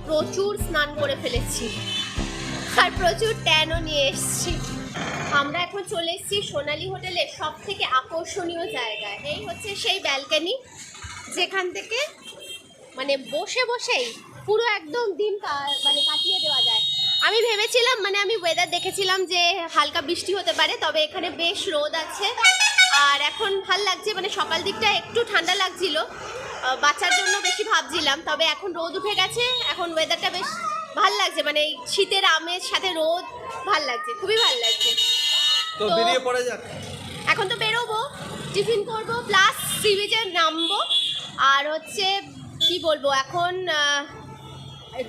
প্রচুর স্নান করে ফেলেছি আর প্রচুর ট্যানও নিয়ে এসেছি। আমরা এখন চলে এসেছি সোনালী হোটেলের সব থেকে আকর্ষণীয় জায়গায়। এই হচ্ছে সেই ব্যালকনি, যেখান থেকে মানে বসে বসেই পুরো একদম দিন মানে কাটিয়ে দেওয়া যায়। আমি ভেবেছিলাম, মানে আমি ওয়েদার দেখেছিলাম যে হালকা বৃষ্টি হতে পারে, তবে এখানে বেশ রোদ আছে আর এখন ভাল লাগছে। মানে সকাল দিকটা একটু ঠান্ডা লাগছিল, বাচ্চার জন্য বেশি ভাবছিলাম, তবে এখন রোদ উঠে গেছে, এখন ওয়েদারটা বেশ ভাল লাগছে। মানে শীতের আমের সাথে রোদ ভাল লাগছে, খুবই ভাল লাগছে। তো বেরিয়ে পড়া যাক। এখন তো বেরোবো, টিফিন করবো, প্লাস সি বিচে নামবো। আর হচ্ছে কি বলবো, এখন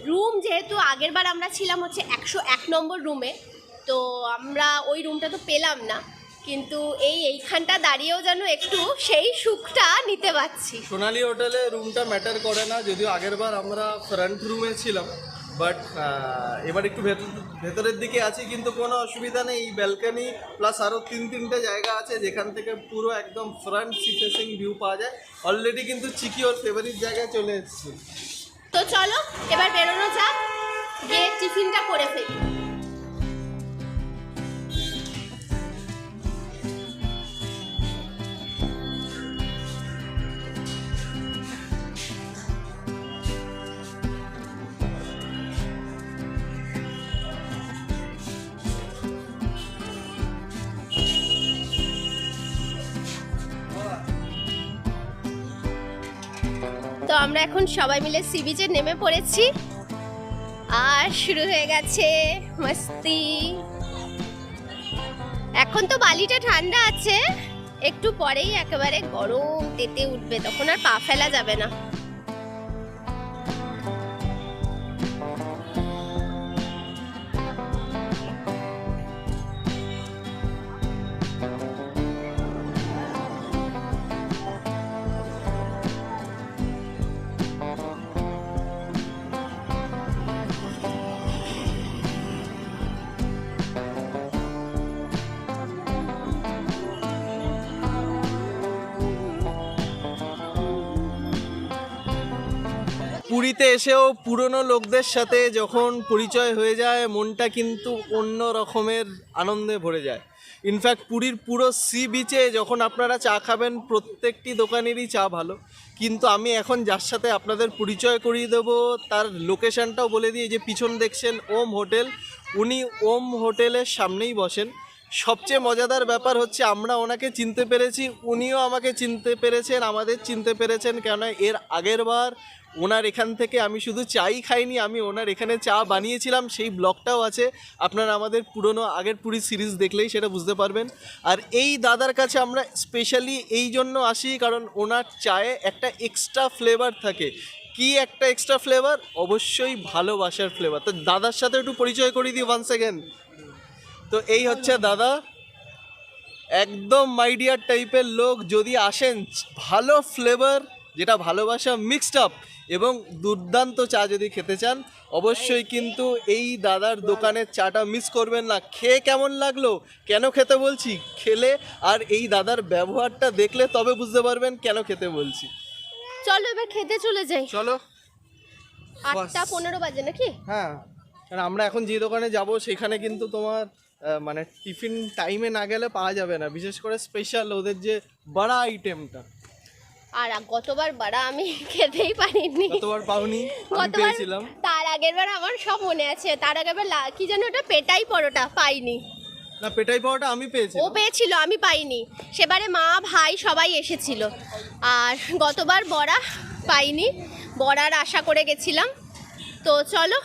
রুম যেহেতু আগের বার আমরা ছিলাম হচ্ছে 101 নম্বর রুমে, তো আমরা ওই রুমটা তো পেলাম না, কিন্তু এইখানটা দাঁড়িয়েও যেন একটু সেই সুখটা নিতে পারছি। সোনালী হোটেলে রুমটা ম্যাটার করে না, যদিও আগের বার আমরা ফ্রন্ট রুমে ছিলাম, বাট এবার একটু ভেতরের দিকে আছি, কিন্তু কোনো অসুবিধা নেই। এই ব্যালকনি প্লাস আরও তিনটে জায়গা আছে যেখান থেকে পুরো একদম ফ্রন্ট সি ফেসিং ভিউ পাওয়া যায়। অলরেডি কিন্তু চিকি ওর ফেভারিট জায়গায় চলে এসেছি। তো চলো এবার বেরোনো যাক, গিয়ে টিফিনটা করে ফেলি। তো আমরা এখন সবাই মিলে সি বিচে নেমে পড়েছি আর শুরু হয়ে গেছে মস্তি। এখন তো বালিটা ঠান্ডা আছে, একটু পরেই একেবারে গরম তেতে উঠবে, তখন আর পা ফেলা যাবে না। পুরীতে এসেও পুরনো লোকদের সাথে যখন পরিচয় হয়ে যায়, মনটা কিন্তু অন্য রকমের আনন্দে ভরে যায়। ইনফ্যাক্ট পুরীর পুরো সি বিচে যখন আপনারা চা খাবেন, প্রত্যেকটি দোকানেরই চা ভালো, কিন্তু আমি এখন যার সাথে আপনাদের পরিচয় করিয়ে দেবো তার লোকেশনটাও বলে দিই। যে পিছন দেখছেন ওম হোটেল, উনি ওম হোটেলের সামনেই বসেন। সবচেয়ে মজাদার ব্যাপার হচ্ছে আমরা ওনাকে চিনতে পেরেছি, উনিও আমাকে চিনতে পেরেছেন, আমাদের চিনতে পেরেছেন, কেন এর আগের বার ওনার এখান থেকে আমি শুধু চাই খাইনি, আমি ওনার এখানে চা বানিয়েছিলাম, সেই ব্লগটাও আছে। আপনারা আমাদের পুরনো আগের পুরী সিরিজ দেখলেই সেটা বুঝতে পারবেন। আর এই দাদার কাছে আমরা স্পেশালি এই জন্য আসি কারণ ওনার চায়ে একটা এক্সট্রা ফ্লেভার থাকে। কি একটা এক্সট্রা ফ্লেভার? অবশ্যই ভালোবাসার ফ্লেভার। তো দাদার সাথে একটু পরিচয় করিয়ে দিই ওয়ান্স অ্যাগেন। তো এই হচ্ছে দাদা, একদম মাইডিয়ার টাইপের লোক। যদি আসেন, ভালো ফ্লেভার যেটা ভালোবাসা মিক্সড আপ এবং দুর্দান্ত চা যদি খেতে চান, অবশ্যই কিন্তু এই দাদার দোকানের চাটা মিস করবেন না। খেয়ে কেমন লাগলো, কেন খেতে বলছি, খেলে আর এই দাদার ব্যবহারটা দেখলে তবে বুঝতে পারবেন কেন খেতে বলছি। চলো এবার খেতে চলে যাই। চলো, 8:15 বাজে নাকি? হ্যাঁ, কারণ আমরা এখন যে দোকানে যাব সেখানে কিন্তু তোমার মানে টিফিন টাইমে না গেলে পাওয়া যাবে না, বিশেষ করে স্পেশাল ওদের যে বড়া আইটেমটা। আর গতবার বড়া আমি খেতেই পারিনি। গতবার পাওনি, আমি পেয়েছিলাম। তার আগের বার আমার সব মনে আছে, তার আগের বার কি যেন ওটা পেটাই পরোটা পাইনি। না, পেটাই পাওয়াটা আমি পেয়েছি, ও পেয়েছিল, আমি পাইনি। সেবারে মা ভাই সবাই এসেছিল। আর গতবার বড়া পাইনি, বড়ার আশা করে গেছিলাম। তো চলো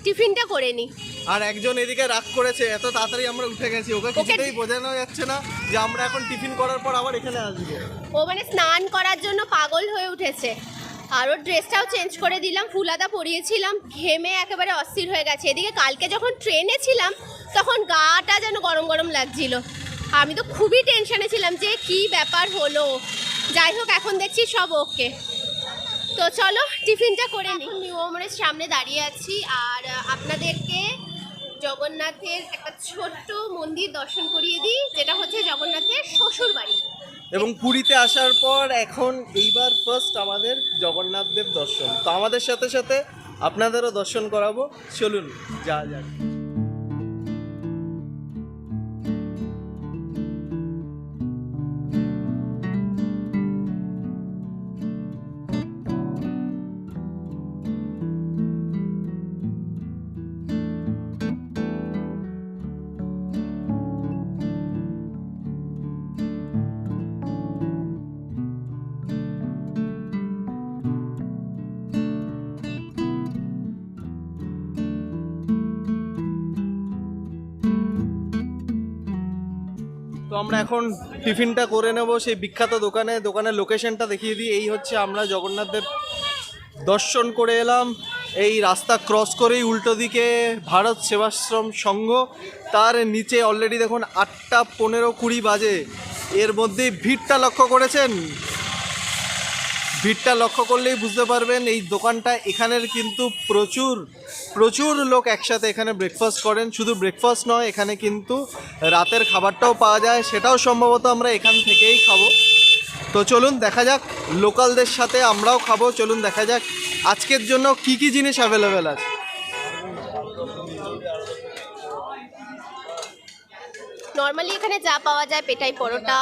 টিফিনটা করে নিই। আর একজন এদিকে রাগ করেছে, এত তাড়াতাড়ি আমরা উঠে গেছি, ওকে কিছুতেই বোঝানো যাচ্ছে না যে আমরা এখন টিফিন করার পর আবার এখানে আসবো। ও মানে স্নান করার জন্য পাগল হয়ে উঠেছে। আর ওর ড্রেসটাও চেঞ্জ করে দিলাম, ফুলাদা পরিয়েছিলাম, ঘেমে একেবারে অস্থির হয়ে গেছে। এদিকে কালকে যখন ট্রেনে ছিলাম তখন গাটা যেন গরম গরম লাগছিল। আমি তো খুবই টেনশনে ছিলাম যে কি ব্যাপার হলো। যাই হোক, এখন দেখছি সব ওকে। তো চলো টিফিনটা করে নিই। নিউ ওমরের সামনে দাঁড়িয়ে আছি আর আপনাদেরকে জগন্নাথের একটা ছোট্ট মন্দির দর্শন করিয়ে দিই, যেটা হচ্ছে জগন্নাথের শ্বশুর বাড়ি। এবং পুরীতে আসার পর এখন এইবার ফার্স্ট আমাদের জগন্নাথ দেব দর্শন, তো আমাদের সাথে সাথে আপনাদেরও দর্শন করাবো, চলুন যা যাক। তো আমরা এখন টিফিনটা করে নেব সেই বিখ্যাত দোকানের লোকেশনটা দেখিয়ে দিই। এই হচ্ছে আমরা জগন্নাথ দেব দর্শন করে এলাম, এই রাস্তা ক্রস করেই উল্টো দিকে ভারত সেবাশ্রম সংঘ, তার নিচে অলরেডি দেখুন 8টা 15-20 বাজে। এর মধ্যেই ভিড়টা লক্ষ্য করেছেন, ভিড়টা লক্ষ্য করলেই বুঝতে পারবেন এই দোকানটা এখানের কিন্তু প্রচুর লোক একসাথে এখানে ব্রেকফাস্ট করেন। শুধু ব্রেকফাস্ট নয়, এখানে কিন্তু রাতের খাবারটাও পাওয়া যায়, সেটাও সম্ভবত আমরা এখান থেকেই খাবো। তো চলুন দেখা যাক, লোকালদের সাথে আমরাও খাবো, চলুন দেখা যাক আজকের জন্য কি কি জিনিস অ্যাভেলেবেল আছে। নর্মালি এখানে যা পাওয়া যায় পেটাই পরোটা,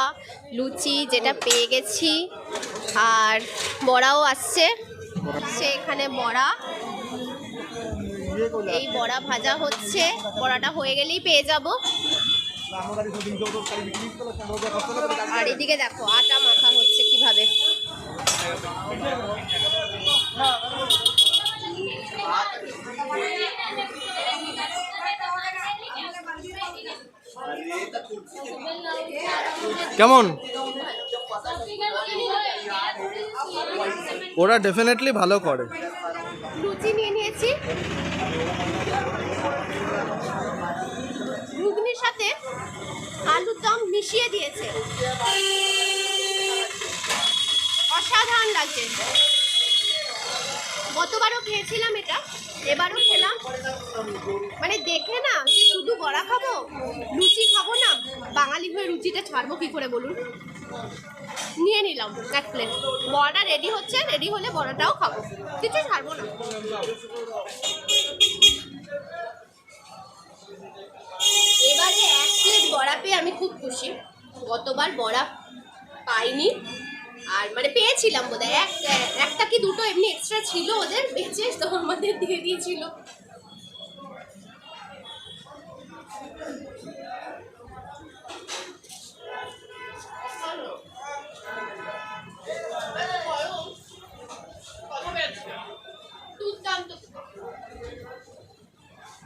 লুচি যেটা পেয়ে গেছি, আর বড়াও আসছে। সে এখানে বড়া, এই বড়া ভাজা হচ্ছে, বড়াটা হয়ে গেলেই পেয়ে যাব। আর এদিকে দেখো আটা মাখা হচ্ছে কিভাবে। কেমন? ওরা ডেফিনেটলি ভালো করে। লুচি নিয়ে নিয়েছি, ঘুগনির সাথে আলুর দম মিশিয়ে দিয়েছে, অসাধারণ লাগছে। গতবারও খেয়েছিলাম এটা, এবারও খেলাম। মানে দেখে না যে শুধু বড়া খাবো, লুচি খাবো না, বাঙালি হয়ে রুচিটা ছাড়বো কি করে বলুন। নিয়ে নিলাম এক প্লেট, বড়াটা রেডি হচ্ছে, রেডি হলে বড়াটাও খাবো, কিছু ছাড়বো না। এবারে এক প্লেট বড়া পেয়ে আমি খুব খুশি, গতবার বড়া পাইনি। আর মানে পেয়েছিলাম বোধহয় একটা কি দুটো এমনি এক্সট্রা ছিল ওদের, বেঁচে তো আমাদের দিয়ে দিয়েছিল।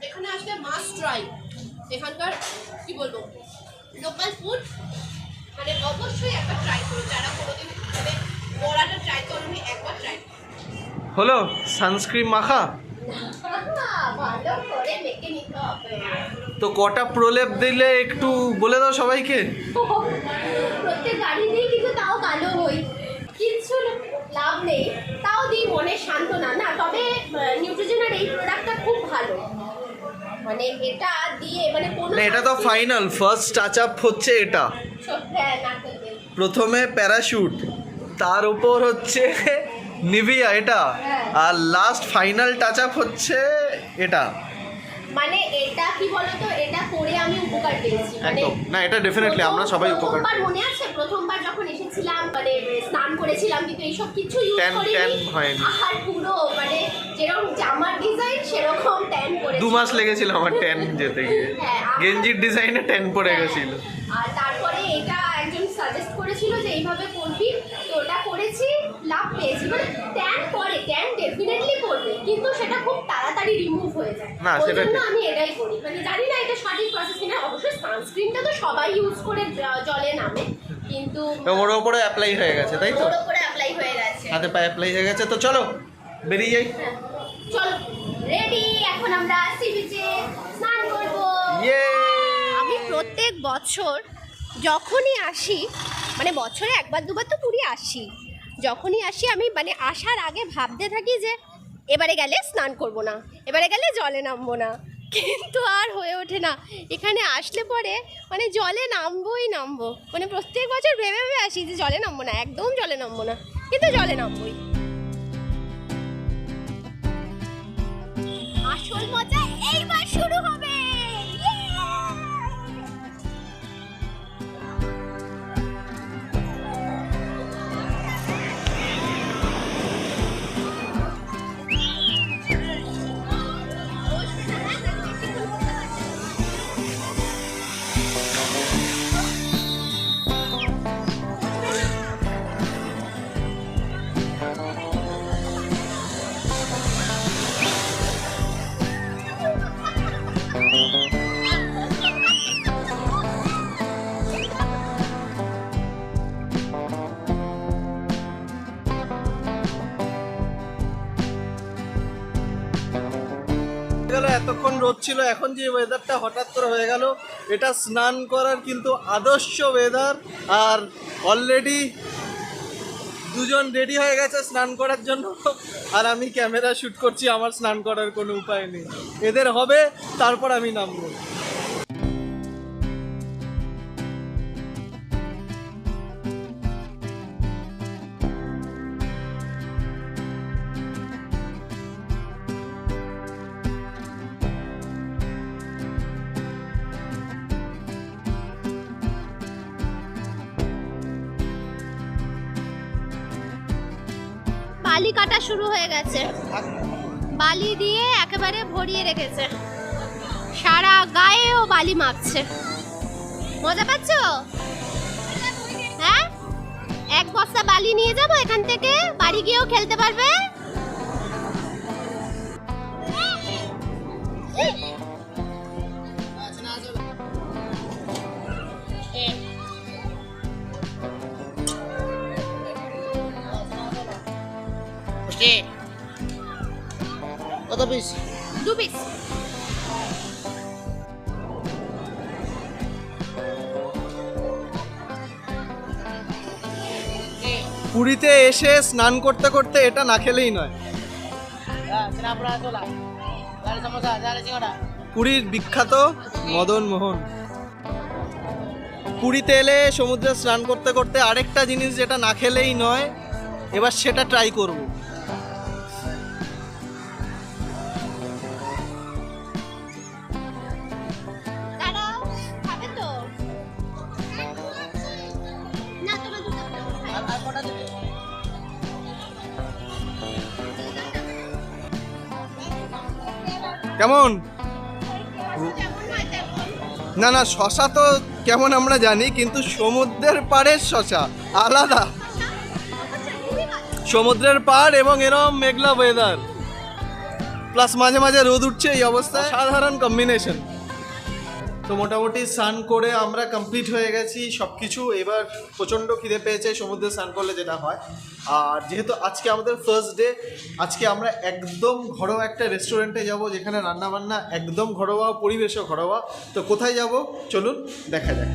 এখানে আসলে মাস্ট ট্রাই, এখানকার কি বলবো লোকাল ফুড, মানে অবশ্যই একবার ট্রাই করো, যারা কোনোদিন মানে বড়াটা ট্রাই করোনি একবার ট্রাই হলো সানস্ক্রিন মাখা, ভালো করে মেখে নিতে হবে। তো কটা প্রলেপ দিলে একটু বলে দাও সবাইকে। প্রত্যেক গাড়িতেই কিন্তু তাও কালো হই, কিছু লাভ নেই, তাও দিই মনে সান্ত্বনা না। তবে নিউট্রিজেনার এই প্রোডাক্টটা খুব ভালো, মানে এটা দিয়ে মানে কোনো এটা তো ফাইনাল ফার্স্ট টাচ আপ হচ্ছে এটা। প্রথমে প্যারাশুট, তার উপর হচ্ছে নিভিয়া এটা, আর লাস্ট ফাইনাল টাচ আপ হচ্ছে এটা। মানে এটা কি বলতো, এটা করে আমি উপকার পেয়েছি। মানে একদম না, এটা ডেফিনেটলি আমরা সবাই উপকার পেয়েছি। মনে আছে প্রথমবার যখন এসেছিলাম মানে স্নান করেছিলাম, কিন্তু এইসব কিছু ইউজ করিনি, আর পুরো মানে যেরকম জামার ডিজাইন সেরকম ট্যান পড়েছে। 2 মাস লেগেছিল আমার ট্যান যেতে গিয়ে, গেঞ্জির ডিজাইনে ট্যান পড়ে গেছিল। আর তারপরে এটা একজন সাজেস্ট করেছিল যে এইভাবে করবি, তো ওটা করেছি, লাভ পেয়েছি। মানে ট্যান পড়ে, ট্যান ডেফিনেটলি পড়বে, কিন্তু সেটা খুব তাড়াতাড়ি রিমুভ হয়ে যায়। না সেটা ঠিক, আমি এটাই করি। মানে জানি না এটা সঠিক প্রসেস কিনা, অবশ্যই সানস্ক্রিনটা তো সবাই ইউজ করে জলে নামে, কিন্তু ওর উপরে অ্যাপ্লাই হয়ে গেছে, তাই তো? ওর উপরে অ্যাপ্লাই হয়ে গেছে, হাতে পায়ে অ্যাপ্লাই হয়ে গেছে। তো চলো বেরিয়ে যাই। চলো রেডি, এখন আমরা সি বিচে স্নান করব। আমি প্রত্যেক বছর যখনই আসি, মানে বছরে একবার দুবার তো পুরী আসি, যখনই আসি আমি মানে আসার আগে ভাবতে থাকি যে এবারে গেলে স্নান করব না, এবারে গেলে জলে নামবো না। কিন্তু আর হয়ে ওঠে না। এখানে আসলে পরে মানে জলে নামবোই নামবো, মানে প্রত্যেক বছর ভেবে ভেবে আসি যে জলে নামবো না, একদম জলে নামবো না, কিন্তু জলে নামবোই। আসল মজা এইবার শুরু হবে। গেল এতক্ষণ রোদ ছিল, এখন যে ওয়েদারটা হঠাৎ করে হয়ে গেল, এটা স্নান করার কিন্তু আদর্শ ওয়েদার। আর অলরেডি দুজন রেডি হয়ে গেছে স্নান করার জন্য, আর আমি ক্যামেরা শ্যুট করছি, আমার স্নান করার কোনো উপায় নেই। এদের হবে, তারপর আমি নামবো। বালি কাটা শুরু হয়ে গেছে, বালি দিয়ে একেবারে ভরিয়ে রেখেছে, সারা গায়েও বালি মাখছে। মজা পাচ্ছ? হ্যাঁ, এক বস্তা বালি নিয়ে যাবো এখান থেকে, বাড়ি গিয়েও খেলতে পারবে। কত পিস? 2 পিস। পুরীতে এসে স্নান করতে করতে এটা না খেলেই নয়। পুরীর বিখ্যাত মদন মোহন। পুরীতে এলে সমুদ্রে স্নান করতে করতে আরেকটা জিনিস যেটা না খেলেই নয়, এবার সেটা ট্রাই করব। দাঁড়াও, খাবে তো? না, তোমার দুটো খাও। কেমন? যেমন হয় তেমন। না না, শশা তো কেমন আমরা জানি, কিন্তু সমুদ্রের পাড়ের শশা আলাদা। সমুদ্রের পাড় এবং এরম মেঘলা ওয়েদার, প্লাস মাঝে মাঝে রোদ উঠছে, এই অবস্থা সাধারণ কম্বিনেশন। তো মোটামুটি স্নান করে আমরা কমপ্লিট হয়ে গেছি সব কিছু। এবার প্রচণ্ড খিদে পেয়েছে সমুদ্রে স্নান করলে যেটা হয়। আর যেহেতু আজকে আমাদের ফার্স্ট ডে, আজকে আমরা একদম ঘরোয়া একটা রেস্টুরেন্টে যাব, যেখানে রান্নাবান্না একদম ঘরোয়া, পরিবেশও ঘরোয়া। তো কোথায় যাব চলুন দেখা যাক।